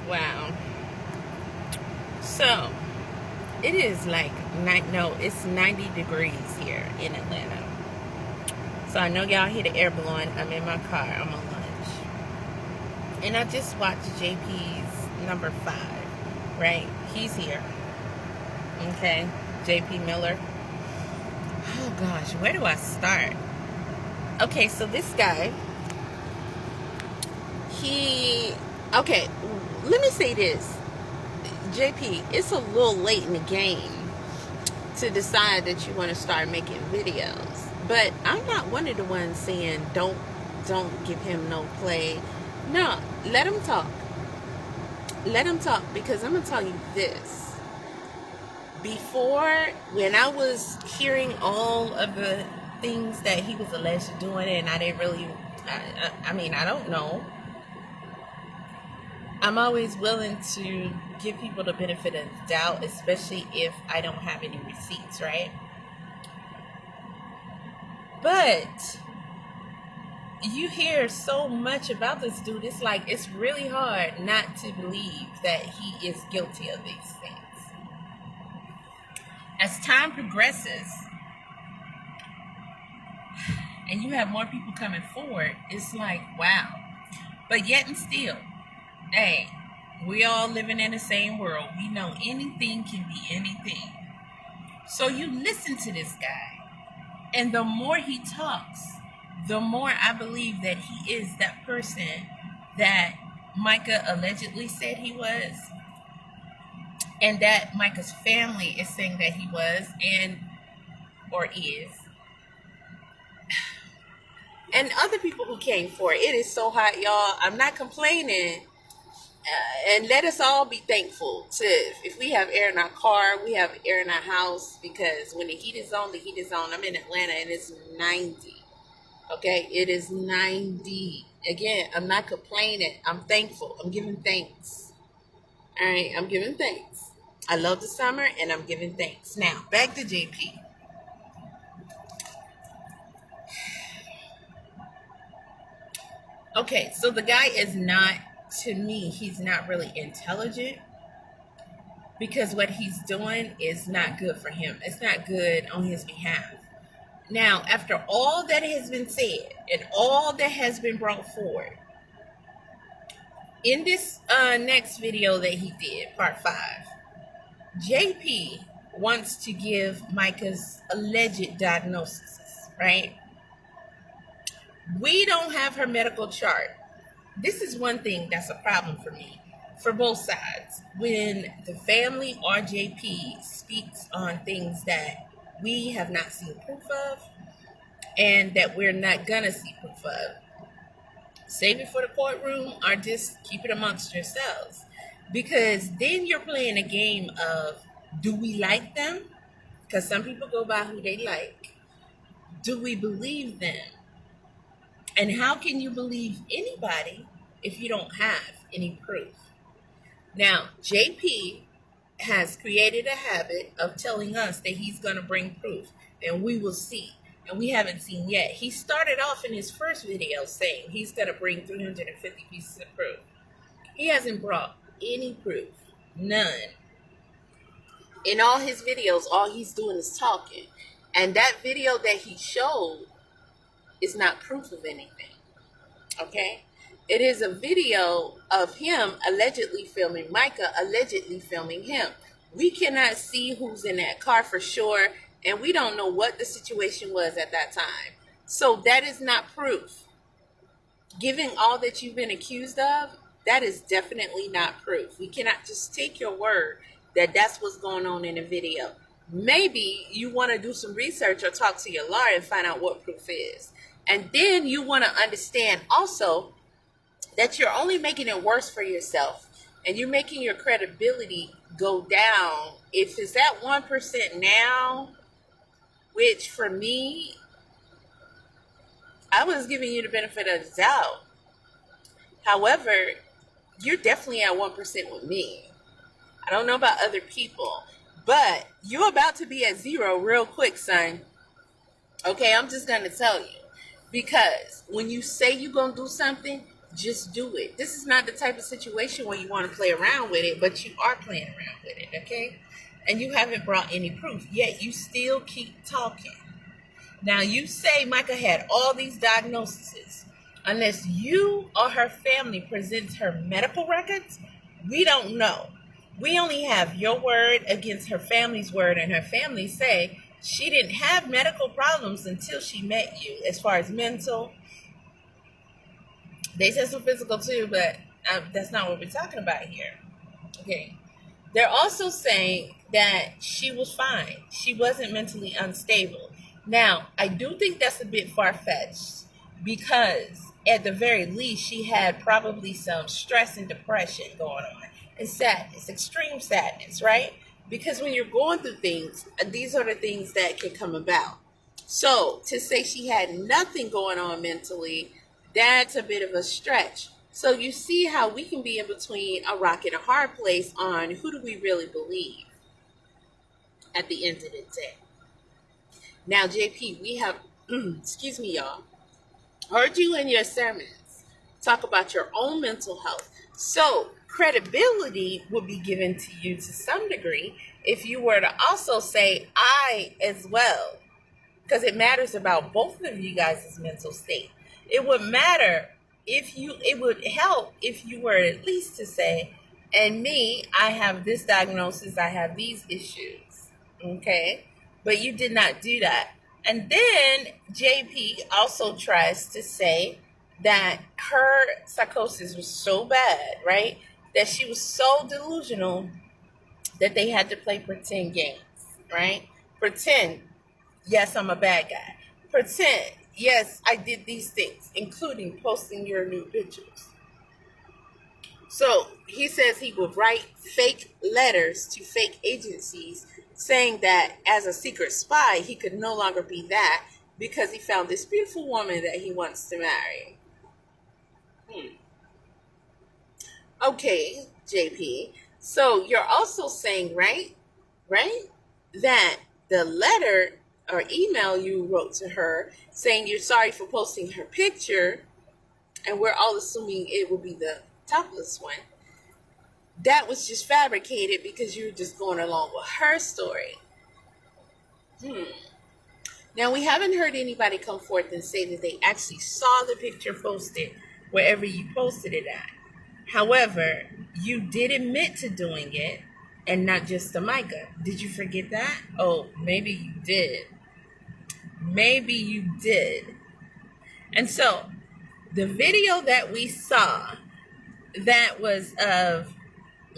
Wow. So, it is like, it's 90 degrees here in Atlanta. So I know y'all hear the air blowing. I'm in my car. I'm on lunch. And I just watched JP's number 5, right? He's here. Okay. JP Miller. Oh gosh, where do I start? Okay, so this guy, okay, let me say this. JP, it's a little late in the game to decide that you want to start making videos. But I'm not one of the ones saying don't give him no play. No, let him talk. Let him talk, because I'm going to tell you this. Before, when I was hearing all of the things that he was alleged to doing, and I didn't really, I don't know. I'm always willing to give people the benefit of the doubt, especially if I don't have any receipts, right? But you hear so much about this dude, it's like it's really hard not to believe that he is guilty of these things. As time progresses and you have more people coming forward, it's like, wow. But yet and still, hey, we all living in the same world. We know anything can be anything. So you listen to this guy, and the more he talks, the more I believe that he is that person that Micah allegedly said he was, and that Micah's family is saying that he was or is. And other people who came for it. It is so hot, y'all. I'm not complaining. And let us all be thankful to, if we have air in our car, we have air in our house, because when the heat is on, the heat is on. I'm in Atlanta and it's 90. Okay, it is 90. Again, I'm not complaining. I'm thankful. I'm giving thanks. All right, I'm giving thanks. I love the summer and I'm giving thanks. Now, back to JP. Okay, so the guy is not, to me, he's not really intelligent, because what he's doing is not good for him. It's not good on his behalf. Now, after all that has been said and all that has been brought forward, in this next video that he did, part 5, JP wants to give Micah's alleged diagnosis, right? We don't have her medical chart. This is one thing that's a problem for me, for both sides. When the family or JP speaks on things that we have not seen proof of, and that we're not gonna see proof of, save it for the courtroom or just keep it amongst yourselves. Because then you're playing a game of, do we like them? Because some people go by who they like. Do we believe them? And how can you believe anybody if you don't have any proof? Now, JP has created a habit of telling us that he's going to bring proof, and we will see. And we haven't seen yet. He started off in his first video saying he's going to bring 350 pieces of proof. He hasn't brought any proof. None. In all his videos, all he's doing is talking. And that video that he showed is not proof of anything. Okay? It is a video of him allegedly filming Micah, allegedly filming him. We cannot see who's in that car for sure, and we don't know what the situation was at that time. So that is not proof. Giving all that you've been accused of, that is definitely not proof. We cannot just take your word that that's what's going on in the video. Maybe you want to do some research or talk to your lawyer and find out what proof is. And then you want to understand also that you're only making it worse for yourself, and you're making your credibility go down. If it's at 1% now, which for me, I was giving you the benefit of the doubt. However, you're definitely at 1% with me. I don't know about other people, but you're about to be at 0 real quick, son. Okay, I'm just going to tell you. Because when you say you're going to do something, Just do it. This is not the type of situation where you want to play around with it, but you are playing around with it, okay? And you haven't brought any proof, yet you still keep talking. Now, you say Micah had all these diagnoses. Unless you or her family presents her medical records, we don't know. We only have your word against her family's word, and her family say she didn't have medical problems until she met you, as far as mental. They said some physical too, but that's not what we're talking about here. Okay. They're also saying that she was fine. She wasn't mentally unstable. Now, I do think that's a bit far-fetched because at the very least, she had probably some stress and depression going on and sadness, extreme sadness, right? Because when you're going through things, these are the things that can come about. So to say she had nothing going on mentally, that's a bit of a stretch. So you see how we can be in between a rock and a hard place on who do we really believe at the end of the day. Now, JP, we have, excuse me, y'all, heard you in your sermons talk about your own mental health. So credibility would be given to you to some degree if you were to also say I as well, because it matters about both of you guys' mental state. It would matter it would help if you were at least to say, and me, I have this diagnosis, I have these issues. Okay? But you did not do that. And then JP also tries to say that her psychosis was so bad, right? That she was so delusional that they had to play pretend games, right? Pretend, yes, I'm a bad guy. Pretend, yes, I did these things, including posting your new pictures. So he says he would write fake letters to fake agencies saying that as a secret spy, he could no longer be that because he found this beautiful woman that he wants to marry. Okay, JP. So you're also saying, right, that the letter or email you wrote to her saying you're sorry for posting her picture, and we're all assuming it will be the topless one, that was just fabricated because you were just going along with her story. Now, we haven't heard anybody come forth and say that they actually saw the picture posted wherever you posted it at. However, you did admit to doing it, and not just to Micah. Did you forget that? Oh, maybe you did. Maybe you did. And so, the video that we saw that was of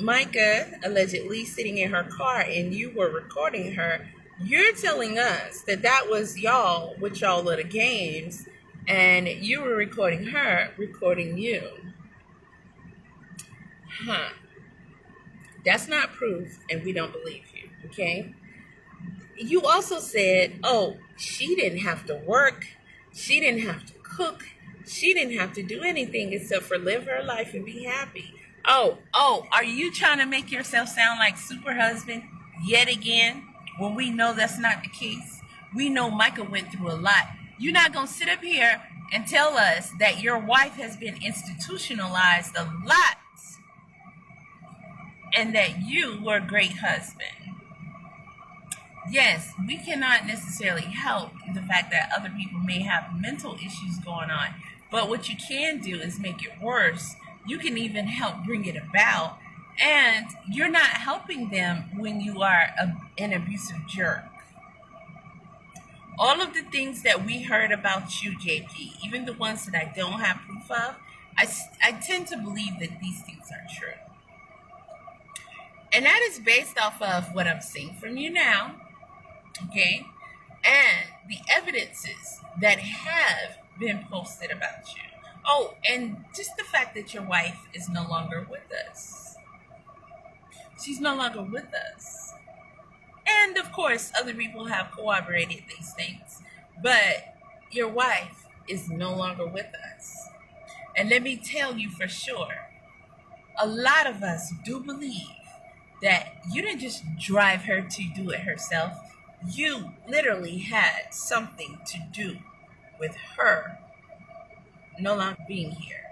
Micah allegedly sitting in her car and you were recording her, you're telling us that that was y'all with y'all little games and you were recording her recording you. That's not proof, and we don't believe you, okay? You also said, oh, she didn't have to work, she didn't have to cook, she didn't have to do anything except for live her life and be happy. Oh, are you trying to make yourself sound like super husband yet again when we know that's not the case? We know Micah went through a lot. You're not going to sit up here and tell us that your wife has been institutionalized a lot and that you were a great husband. Yes, we cannot necessarily help the fact that other people may have mental issues going on, but what you can do is make it worse. You can even help bring it about, and you're not helping them when you are an abusive jerk. All of the things that we heard about you, JP, even the ones that I don't have proof of, I tend to believe that these things are true. And that is based off of what I'm seeing from you now, okay? And the evidences that have been posted about you. Oh, and just the fact that your wife is no longer with us. She's no longer with us. And of course, other people have corroborated these things. But your wife is no longer with us. And let me tell you for sure, a lot of us do believe that you didn't just drive her to do it herself. You literally had something to do with her no longer being here.